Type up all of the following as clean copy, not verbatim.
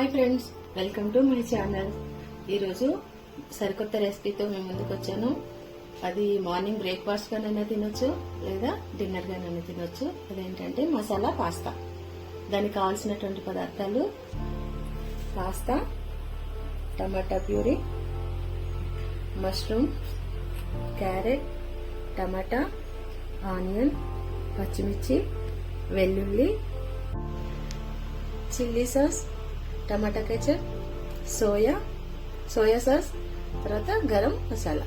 Hi friends, welcome to my channel. ఈరోజు సరికొత్త రెసిపీతో మేము ముందుకు వచ్చాను. అది మార్నింగ్ బ్రేక్ఫాస్ట్ గానైనా తినొచ్చు, లేదా డిన్నర్ గానైనా తినొచ్చు. అదేంటంటే మసాలా పాస్తా. దానికి కావాల్సినటువంటి పదార్థాలు: పాస్తా, టమాటా ప్యూరీ, మష్రూమ్, క్యారెట్, టమాటా, ఆనియన్, పచ్చిమిర్చి, వెల్లుల్లి, చిల్లీ సాస్, టమాటా కెచప్, సోయా సాస్, తర్వాత గరం మసాలా.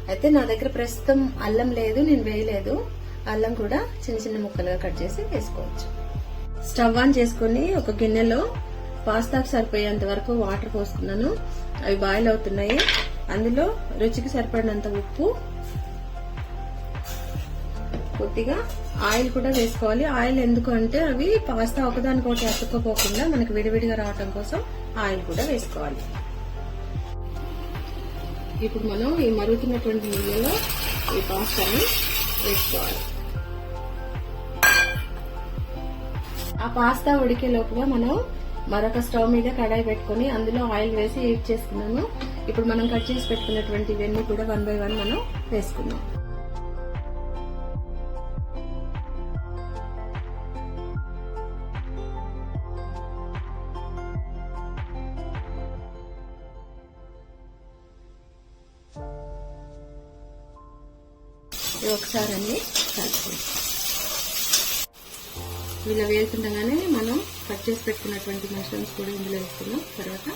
అయితే నా దగ్గర ప్రస్తుతం అల్లం లేదు, నేను వేయలేదు. అల్లం కూడా చిన్న చిన్న ముక్కలుగా కట్ చేసి వేసుకోవచ్చు. స్టవ్ ఆన్ చేసుకుని ఒక గిన్నెలో పాస్తాకు సరిపోయేంత వరకు వాటర్ పోసుకున్నాను. అవి బాయిల్ అవుతున్నాయి. అందులో రుచికి సరిపడినంత ఉప్పు, కొద్దిగా ఆయిల్ కూడా వేసుకోవాలి. ఆయిల్ ఎందుకు అంటే అవి పాస్తా ఒకదానికొకటి అతుక్కోకుండా మనకి విడివిడిగా రావటం కోసం ఆయిల్ కూడా వేసుకోవాలి. ఇప్పుడు మనం ఈ మరుగుతున్నటువంటి నీళ్ళలో ఈ పాస్తాని వేసుకోవాలి. ఆ పాస్తా ఉడికే లోపుగా మనం మరొక స్టవ్ మీద కడాయి పెట్టుకుని అందులో ఆయిల్ వేసి హీట్ చేసుకున్నాము. ఇప్పుడు మనం కట్ చేసి పెట్టుకున్నటువంటి ఇవన్నీ కూడా 1 by 1 మనం వేసుకున్నాం. ఒకసారి అన్ని కలుపుకుంటాం. ఇలా వేస్తుండగానే మనం కట్ చేసి పెట్టుకున్నటువంటి మష్రూమ్స్ కూడా ఇందులో వేస్తున్నాం. తర్వాత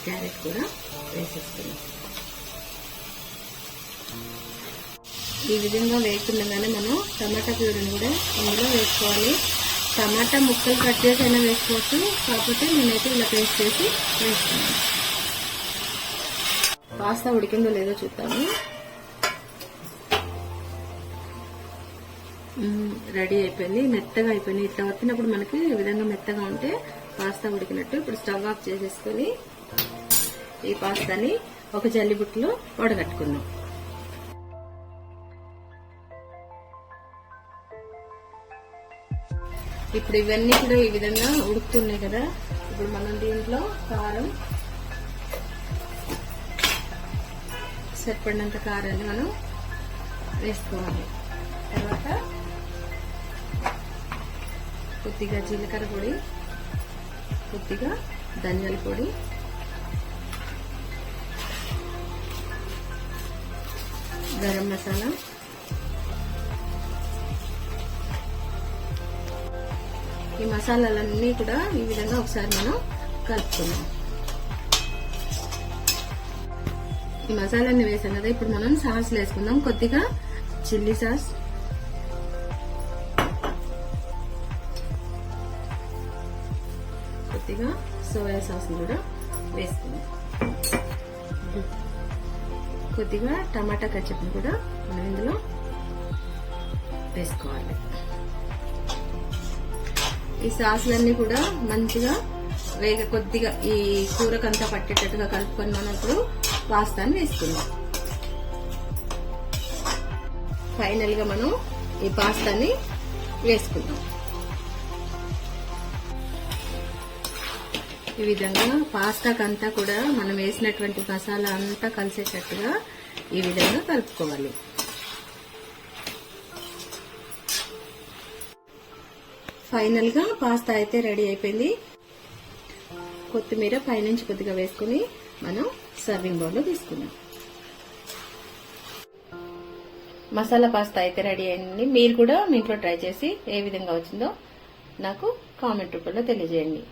క్యారెట్ కూడా వేసేస్తున్నాం. ఈ విధంగా వేస్తుండగానే మనం టమాటా ప్యూరీని కూడా ఇందులో వేసుకోవాలి. టమాటా ముక్కలు కట్ చేసి అయినా వేసుకోవచ్చు, కాకపోతే నేనైతే ఇలా పేస్ట్ చేసి వేస్తున్నాను. పాస్తా ఉడికిందో లేదో చూద్దాము. రెడీ అయిపోయింది, మెత్తగా అయిపోయింది. ఇట్లా వచ్చినప్పుడు మనకి ఈ విధంగా మెత్తగా ఉంటే పాస్తా ఉడికినట్టు. ఇప్పుడు స్టవ్ ఆఫ్ చేసేసుకుని ఈ పాస్తాని ఒక జల్లిబుట్టలో వడగట్టుకుందాం. ఇప్పుడు ఇవన్నీ కూడా ఈ విధంగా ఉడుకుతున్నాయి కదా. ఇప్పుడు మనం దీంట్లో కారం, సరిపడినంత కారాన్ని మనం వేసుకోవాలి. తర్వాత కొద్దిగా జీలకర్ర పొడి, కొద్దిగా ధనియాల పొడి, గరం మసాలా, ఈ మసాలాలన్నీ కూడా ఈ విధంగా ఒకసారి మనం కలుపుకుందాం. ఈ మసాలాన్ని వేసాం కదా, ఇప్పుడు మనం సాస్ వేసుకుందాం. కొద్దిగా చిల్లీ సాస్, కొద్దిగా సోయా సాస్ కూడా వేసుకుందాం. కొద్దిగా టమాటా కెచప్ కూడా మనం ఇందులో వేసుకోవాలి. ఈ సాసులన్నీ కూడా మంచిగా కొద్దిగా ఈ కూరకంతా పట్టేటట్టుగా కలుపుకొని మనం ఇప్పుడు పాస్తాని వేసుకుందాం. ఫైనల్ గా మనం ఈ పాస్తాని వేసుకుందాం. ఈ విధంగా పాస్తాకంతా కూడా మనం వేసినటువంటి మసాలా అంతా కలిసేటట్టుగా ఈ విధంగా కలుపుకోవాలి. ఫైనల్ గా పాస్తా అయితే రెడీ అయిపోయింది. కొత్తిమీర పైనుంచి కొద్దిగా వేసుకుని మనం సర్వింగ్ బౌల్లో తీసుకుందాం. మసాలా పాస్తా అయితే రెడీ అయింది. మీరు కూడా మీ ఇంట్లో ట్రై చేసి ఏ విధంగా వచ్చిందో నాకు కామెంట్ రూపంలో తెలియజేయండి.